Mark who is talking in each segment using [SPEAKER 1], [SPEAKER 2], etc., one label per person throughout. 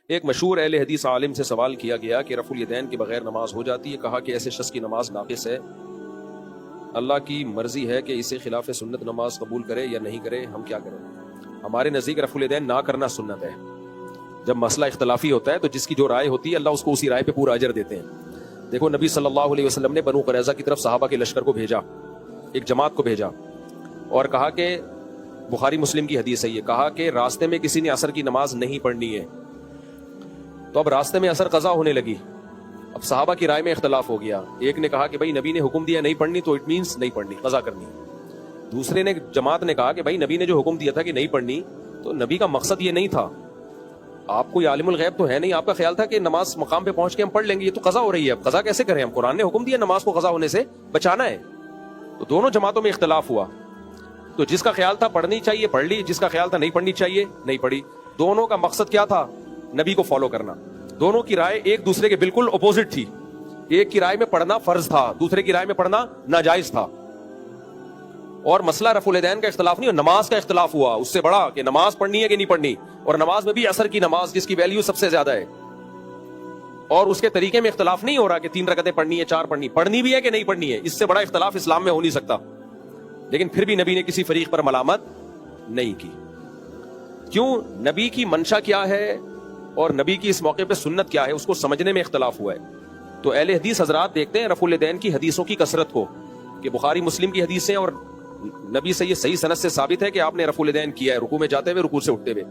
[SPEAKER 1] ایک مشہور اہل حدیث عالم سے سوال کیا گیا کہ رفع الیدین کے بغیر نماز ہو جاتی ہے. کہا کہ ایسے شخص کی نماز ناقص ہے. اللہ کی مرضی ہے کہ اسے خلاف سنت نماز قبول کرے یا نہیں کرے, ہم کیا کریں؟ ہمارے نزدیک رفع الیدین نہ کرنا سنت ہے. جب مسئلہ اختلافی ہوتا ہے تو جس کی جو رائے ہوتی ہے اللہ اس کو اسی رائے پہ پورا اجر دیتے ہیں. دیکھو نبی صلی اللہ علیہ وسلم نے بنو قریظہ کی طرف صحابہ کے لشکر کو بھیجا, ایک جماعت کو بھیجا, اور کہا کہ بخاری مسلم کی حدیث ہے یہ, کہا کہ راستے میں کسی نے عصر کی نماز نہیں پڑھنی ہے. تو اب راستے میں عصر قضا ہونے لگی. اب صحابہ کی رائے میں اختلاف ہو گیا. ایک نے کہا کہ بھائی نبی نے حکم دیا نہیں پڑھنی تو اٹ مینس نہیں پڑھنی, قضا کرنی. دوسرے نے جماعت نے کہا کہ بھائی نبی نے جو حکم دیا تھا کہ نہیں پڑھنی تو نبی کا مقصد یہ نہیں تھا. آپ کوئی عالم الغیب تو ہے نہیں, آپ کا خیال تھا کہ نماز مقام پہ پہنچ کے ہم پڑھ لیں گے, یہ تو قضا ہو رہی ہے, اب قضا کیسے کریں ہم؟ قرآن نے حکم دیا نماز کو قضا ہونے سے بچانا ہے. تو دونوں جماعتوں میں اختلاف ہوا. تو جس کا خیال تھا پڑھنی چاہیے پڑھ لی, جس کا خیال تھا نہیں پڑھنی چاہیے نہیں پڑھی. دونوں کا مقصد کیا تھا؟ نبی کو فالو کرنا. دونوں کی رائے ایک دوسرے کے بالکل اپوزٹ تھی. ایک کی رائے میں پڑھنا فرض تھا, دوسرے کی رائے میں پڑھنا ناجائز تھا. اور مسئلہ رفع الیدین کا اختلاف نہیں, نماز کا اختلاف ہوا اس سے بڑا کہ نماز پڑھنی ہے کہ نہیں پڑھنی, اور نماز میں بھی عصر کی نماز جس کی ویلیو سب سے زیادہ ہے. اور اس کے طریقے میں اختلاف نہیں ہو رہا کہ 3 رکعتیں پڑھنی ہے 4 پڑھنی بھی ہے کہ نہیں پڑھنی ہے. اس سے بڑا اختلاف اسلام میں ہو نہیں سکتا. لیکن پھر بھی نبی نے کسی فریق پر ملامت نہیں کی. کیوں؟ نبی کی منشا کیا ہے اور نبی کی اس موقع پہ سنت کیا ہے اس کو سمجھنے میں اختلاف ہوا ہے. تو اہل حدیث حضرات دیکھتے ہیں رفع الیدین کی حدیثوں کی کثرت کو, کہ بخاری مسلم کی حدیثیں اور نبی سے یہ صحیح سند سے ثابت ہے کہ آپ نے رفع الیدین کیا ہے رکوع میں جاتے ہوئے رکوع سے اٹھتے ہوئے,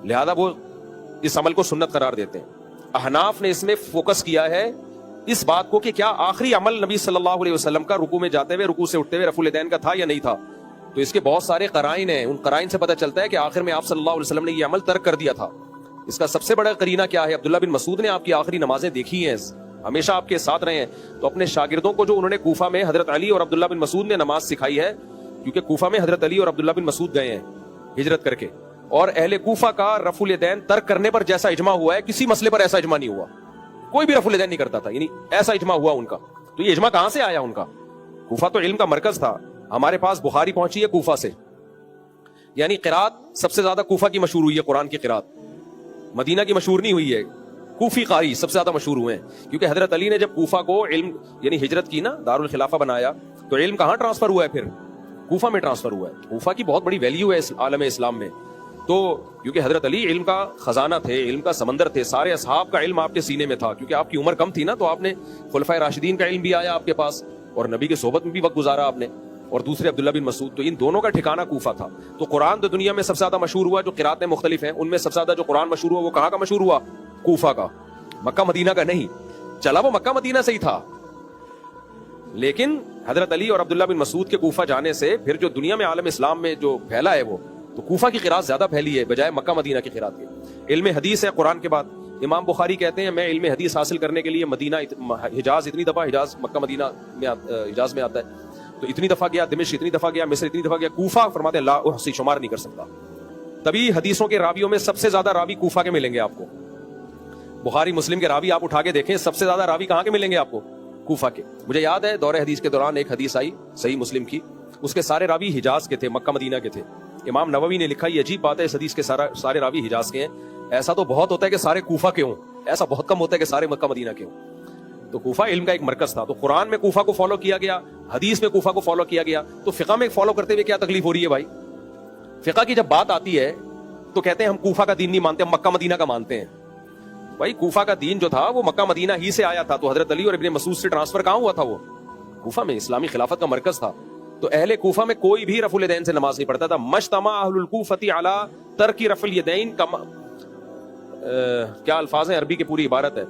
[SPEAKER 1] لہذا وہ اس عمل کو سنت قرار دیتے ہیں. احناف نے اس میں فوکس کیا ہے اس بات کو کہ کیا آخری عمل نبی صلی اللہ علیہ وسلم کا رکوع میں جاتے ہوئے رکوع سے اٹھتے ہوئے رفع الیدین کا تھا یا نہیں تھا. تو اس کے بہت سارے قرائن ہیں, ان قرائن سے پتہ چلتا ہے کہ آخر میں آپ صلی اللہ علیہ وسلم نے یہ عمل ترک کر دیا تھا. اس کا سب سے بڑا قرینہ کیا ہے؟ عبداللہ بن مسعود نے آپ کی آخری نمازیں دیکھی ہیں, ہمیشہ آپ کے ساتھ رہے ہیں. تو اپنے شاگردوں کو جو انہوں نے کوفہ میں حضرت علی اور عبداللہ بن مسعود نے نماز سکھائی ہے, کیونکہ کوفہ میں حضرت علی اور عبداللہ بن مسعود گئے ہیں ہجرت کر کے, اور اہل کوفہ کا رفع الیدین ترک کرنے پر جیسا اجماع ہوا ہے کسی مسئلے پر ایسا اجماع نہیں ہوا. کوئی بھی رفع الیدین نہیں کرتا تھا, یعنی ایسا اجماع ہوا ان کا. تو یہ اجماع کہاں سے آیا ان کا؟ کوفہ تو علم کا مرکز تھا. ہمارے پاس بخاری پہنچی ہے کوفہ سے, یعنی قرات سب سے زیادہ کوفہ کی مشہور ہوئی ہے. قرآن کی قرات مدینہ کی مشہور نہیں ہوئی ہے, کوفی قاری سب سے زیادہ مشہور ہوئے ہیں. کیونکہ حضرت علی نے جب کوفہ کو علم یعنی ہجرت کی نا, دارالخلافہ بنایا, تو علم کہاں ٹرانسفر ہوا ہے؟ پھر کوفہ میں ٹرانسفر ہوا ہے. کوفہ کی بہت بڑی ویلیو ہے عالم اسلام میں. تو کیونکہ حضرت علی علم کا خزانہ تھے, علم کا سمندر تھے, سارے اصحاب کا علم آپ کے سینے میں تھا. کیونکہ آپ کی عمر کم تھی نا, تو آپ نے خلفائے راشدین کا علم بھی آیا آپ کے پاس, اور نبی کے صحبت میں بھی وقت گزارا آپ نے, اور دوسرے عبداللہ بن مسعود. تو ان دونوں کا ٹھکانہ کوفہ تھا. تو قرآن تو دنیا میں سب سے زیادہ مشہور ہوا, جو قراتیں مختلف ہیں ان میں سب سے زیادہ جو قرآن مشہور ہوا وہ کہاں کا مشہور ہوا؟ کوفہ کا, مکہ مدینہ کا نہیں. چلا وہ مکہ مدینہ سے ہی تھا, لیکن حضرت علی اور عبداللہ بن مسعود کے کوفہ جانے سے پھر جو دنیا میں عالم اسلام میں جو پھیلا ہے وہ تو کوفہ کی قرات زیادہ پھیلی ہے بجائے مکہ مدینہ کی قرات کے. علم حدیث ہے قرآن کے بعد. امام بخاری کہتے ہیں میں علم حدیث حاصل کرنے کے لیے مدینہ حجاز اتنی دفعہ, حجاز مکہ مدینہ میں حجاز میں آتا ہے, تو اتنی دفعہ گیا, دمشق اتنی دفعہ گیا, مصر اتنی دفعہ گیا. کوفہ فرماتے ہیں لا احصی, شمار نہیں کر سکتا. تبھی حدیثوں کے راویوں میں سب سے زیادہ راوی کوفہ کے ملیں گے آپ کو. بخاری مسلم کے راوی آپ اٹھا کے دیکھیں, سب سے زیادہ راوی کہاں کے ملیں گے آپ کو؟ کوفہ کے. مجھے یاد ہے دور حدیث کے دوران ایک حدیث آئی صحیح مسلم کی, اس کے سارے راوی حجاز کے تھے, مکہ مدینہ کے تھے. امام نووی نے لکھا یہ عجیب بات ہے اس حدیث کے سارے راوی حجاز کے ہیں. ایسا تو بہت ہوتا ہے کہ سارے کوفہ کے ہوں, ایسا بہت کم ہوتا ہے کہ سارے مکہ مدینہ کے ہوں. تو کوفہ علم کا ایک مرکز تھا. تو قرآن میں کوفہ کو فالو کیا گیا, حدیث میں کوفہ کو فالو کیا گیا. تو فقہ میں فالو کرتے ہوئے کیا تکلیف ہو رہی ہے بھائی؟ فقہ کی جب بات آتی ہے تو کہتے ہیں ہم کوفہ کا دین نہیں مانتے, ہم مکہ مدینہ کا مانتے ہیں. بھائی کوفہ کا دین جو تھا وہ مکہ مدینہ ہی سے آیا تھا. تو حضرت علی اور ابن مسعود سے ٹرانسفر کہاں ہوا تھا؟ وہ کوفہ میں, اسلامی خلافت کا مرکز تھا. تو اہل کوفہ میں کوئی بھی رفع الیدین سے نماز نہیں پڑھتا تھا. مجتمع اہل الکوفۃ علی ترک رفع الیدین, کیا الفاظ ہیں عربی کی پوری عبارت ہے,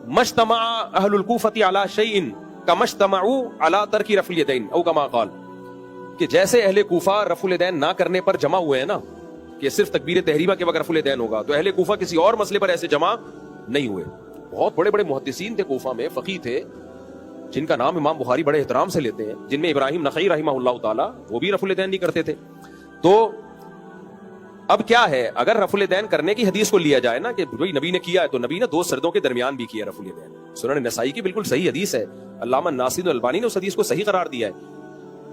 [SPEAKER 1] مجتمع اہل الکوفۃ علی شیء کما اجتمعوا علی ترک رفع الیدین او کما قال, کہ جیسے اہل کوفہ رفع الیدین نہ کرنے پر جمع ہوئے ہیں نا, کہ صرف تکبیر تحریمہ کے وقت رفع الیدین ہوگا, تو اہل کوفہ کسی اور مسئلے پر ایسے جمع نہیں ہوئے. بہت بڑے بڑے محدثین تھے کوفہ میں, فقیہ تھے, جن کا نام امام بخاری بڑے احترام سے لیتے ہیں, جن میں ابراہیم نخعی رحمہ اللہ تعالی, وہ بھی رفع الیدین نہیں کرتے تھے. تو اب کیا ہے, اگر رفع الیدین کرنے کی حدیث کو لیا جائے نا کہ بھائی نبی نے کیا ہے, تو نبی نے 2 سردوں کے درمیان بھی کیا رفع الیدین. سنن نسائی کی بالکل صحیح حدیث ہے, علامہ ناصر الالبانی نے اس حدیث کو صحیح قرار دیا ہے.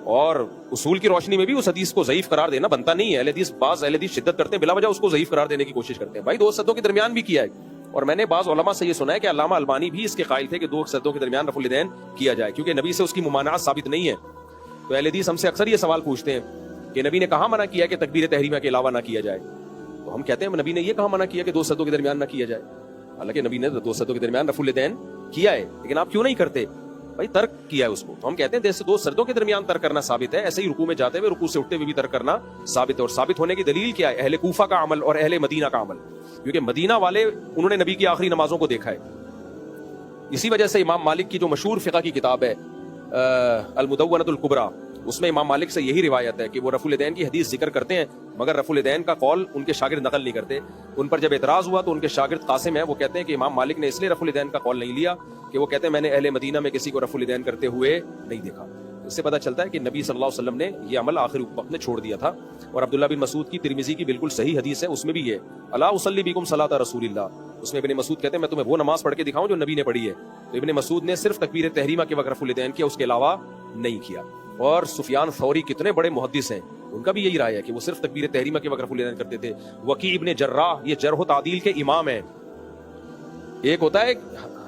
[SPEAKER 1] اور اصول کی روشنی میں بھی اس حدیث کو ضعیف قرار دینا بنتا نہیں ہے. اہل حدیث بعض اہل حدیث شدت کرتے ہیں بلا وجہ اس کو ضعیف قرار دینے کی کوشش کرتے ہیں. بھائی 2 سدوں کے درمیان بھی کیا ہے, اور میں نے بعض علماء سے یہ سنا ہے کہ علامہ البانی بھی اس کے قائل تھے کہ 2 سدوں کے درمیان رفع الیدین کیا جائے, کیونکہ نبی سے اس کی ممانعت ثابت نہیں ہے. تو اہل حدیث ہم سے اکثر یہ سوال پوچھتے ہیں کہ نبی نے کہاں منع کیا کہ تکبیر تحریمہ کے علاوہ نہ کیا جائے. تو ہم کہتے ہیں نبی نے یہ کہاں منع کیا کہ 2 سدوں کے درمیان نہ کیا جائے. حالانکہ نبی نے 2 سدوں کے درمیان رفع الیدین کیا ہے, لیکن آپ کیوں نہیں کرتے؟ بھائی ترک کیا ہے اس کو. تو ہم کہتے ہیں جیسے 2 سردوں کے درمیان ترک کرنا ثابت ہے, ایسے ہی رکوع میں جاتے ہوئے رکوع سے اٹھتے ہوئے بھی ترک کرنا ثابت ہے. اور ثابت ہونے کی دلیل کیا ہے؟ اہل کوفہ کا عمل اور اہل مدینہ کا عمل, کیونکہ مدینہ والے انہوں نے نبی کی آخری نمازوں کو دیکھا ہے. اسی وجہ سے امام مالک کی جو مشہور فقہ کی کتاب ہے المدونۃ الکبریٰ, اس میں امام مالک سے یہی روایت ہے کہ وہ رفع الیدین کی حدیث ذکر کرتے ہیں, مگر رفع الیدین کا قول ان کے شاگرد نقل نہیں کرتے. ان پر جب اعتراض ہوا تو ان کے شاگرد قاسم ہیں, وہ کہتے ہیں کہ امام مالک نے اس لیے رفع الیدین کا قول نہیں لیا کہ وہ کہتے ہیں میں نے اہل مدینہ میں کسی کو رفع الیدین کرتے ہوئے نہیں دیکھا. اس سے پتہ چلتا ہے کہ نبی صلی اللہ علیہ وسلم نے یہ عمل آخری وقت میں چھوڑ دیا تھا. اور عبداللہ بن مسعود کی ترمذی کی بالکل صحیح حدیث ہے, اس میں بھی یہ الا اصلی بکم صلاۃ رسول اللہ, اس میں ابن مسعود کہتے ہیں میں تمہیں وہ نماز پڑھ کے دکھاؤں جو نبی نے پڑھی ہے. تو ابن مسعود نے صرف تکبیر تحریمہ کے وقت رفع الیدین کیا, اس کے علاوہ نہیں کیا. اور سفیان ثوری کتنے بڑے محدث ہیں, ان کا بھی یہی رائے ہے کہ وہ صرف تکبیر تحریمہ کے وقت رفع الیدین کرتے تھے. وکیع ابن جراح یہ جرح و تعدیل کے امام ہیں. ایک ہوتا ہے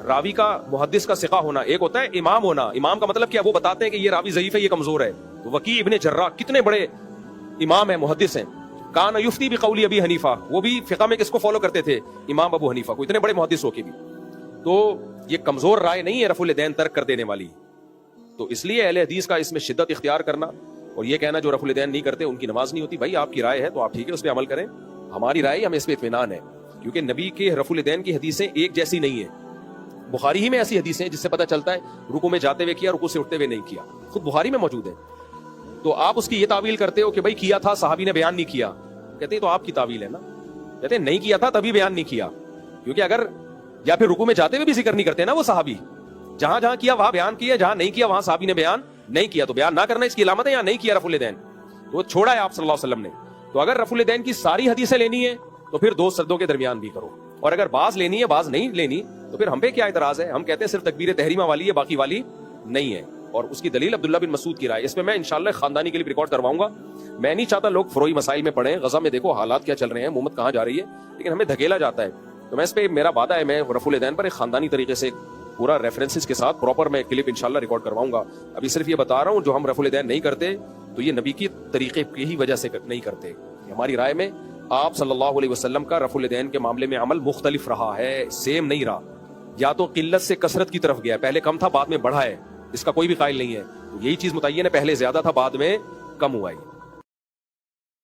[SPEAKER 1] راوی کا محدث کا ثقہ ہونا, ایک ہوتا ہے امام ہونا. امام کا مطلب کیا؟ وہ بتاتے ہیں کہ یہ راوی ضعیف ہے, یہ کمزور ہے. تو وکیع ابن جراح کتنے بڑے امام ہیں, محدث ہیں. کان یفتی بقول ابی حنیفہ, وہ بھی فقہ میں کس کو فالو کرتے تھے؟ امام ابو حنیفہ کو, اتنے بڑے محدث ہو کے بھی. تو یہ کمزور رائے نہیں ہے رفع الیدین ترک کر دینے والی. تو اس لیے اہل حدیث کا اس میں شدت اختیار کرنا اور یہ کہنا جو رفع الیدین نہیں کرتے ان کی نماز نہیں ہوتی. بھائی آپ کی رائے ہے تو آپ ٹھیک ہے اس پہ عمل کریں, ہماری رائے ہمیں اس پہ اطمینان ہے, کیونکہ نبی کے رفع الیدین کی حدیثیں ایک جیسی نہیں ہیں. بخاری ہی میں ایسی حدیثیں ہیں جس سے پتہ چلتا ہے رکوع میں جاتے ہوئے کیا, رکوع سے اٹھتے ہوئے نہیں کیا, خود بخاری میں موجود ہے. تو آپ اس کی یہ تعویل کرتے ہو کہ بھائی کیا تھا صحابی نے بیان نہیں کیا, کہتے ہیں تو آپ کی تعویل ہے نا. کہتے ہیں نہیں کیا تھا تبھی بیان نہیں کیا, کیونکہ اگر یا پھر رکوع میں جاتے ہوئے بھی ذکر نہیں کرتے نا وہ صحابی, جہاں جہاں کیا وہاں بیان کیا, جہاں نہیں کیا وہاں صحابی نے بیان نہیں کیا. تو بیان نہ کرنا اس کی علامت ہے, یا نہیں کیا رفع الیدین تو چھوڑا ہے آپ صلی اللہ علیہ وسلم نے. تو اگر رفع الیدین کی ساری حدیثیں لینی ہے تو پھر 2 سردوں کے درمیان بھی کرو, اور اگر بعض لینی ہے بعض نہیں لینی تو پھر ہم پہ کیا اعتراض ہے؟ ہم کہتے ہیں صرف تکبیر تحریمہ والی ہے, باقی والی نہیں ہے. اور اس کی دلیل عبداللہ بن مسعود کی رائے, اس پہ میں انشاءاللہ خاندانی کے لیے ریکارڈ کرواؤں گا. میں نہیں چاہتا لوگ فروئی مسائل میں پڑھیں, غزہ میں دیکھو حالات کیا چل رہے ہیں, محمد کہاں جا رہی ہے, لیکن ہمیں دھکیلا جاتا ہے. تو میں اس پہ میرا وعدہ ہے, میں رفع الیدین پر ایک خاندانی طریقے سے پورا ریفرنسز کے ساتھ پراپر میں کلپ انشاءاللہ ریکارڈ کرواؤں گا. ابھی صرف یہ بتا رہا ہوں جو ہم رفع الیدین نہیں کرتے تو یہ نبی کی طریقے کی ہی وجہ سے نہیں کرتے. ہماری رائے میں آپ صلی اللہ علیہ وسلم کا رفع الیدین کے معاملے میں عمل مختلف رہا ہے, سیم نہیں رہا. یا تو قلت سے کثرت کی طرف گیا, پہلے کم تھا بعد میں بڑھا ہے, اس کا کوئی بھی قائل نہیں ہے. یہی چیز متعین ہے, پہلے زیادہ تھا بعد میں کم ہوا ہے.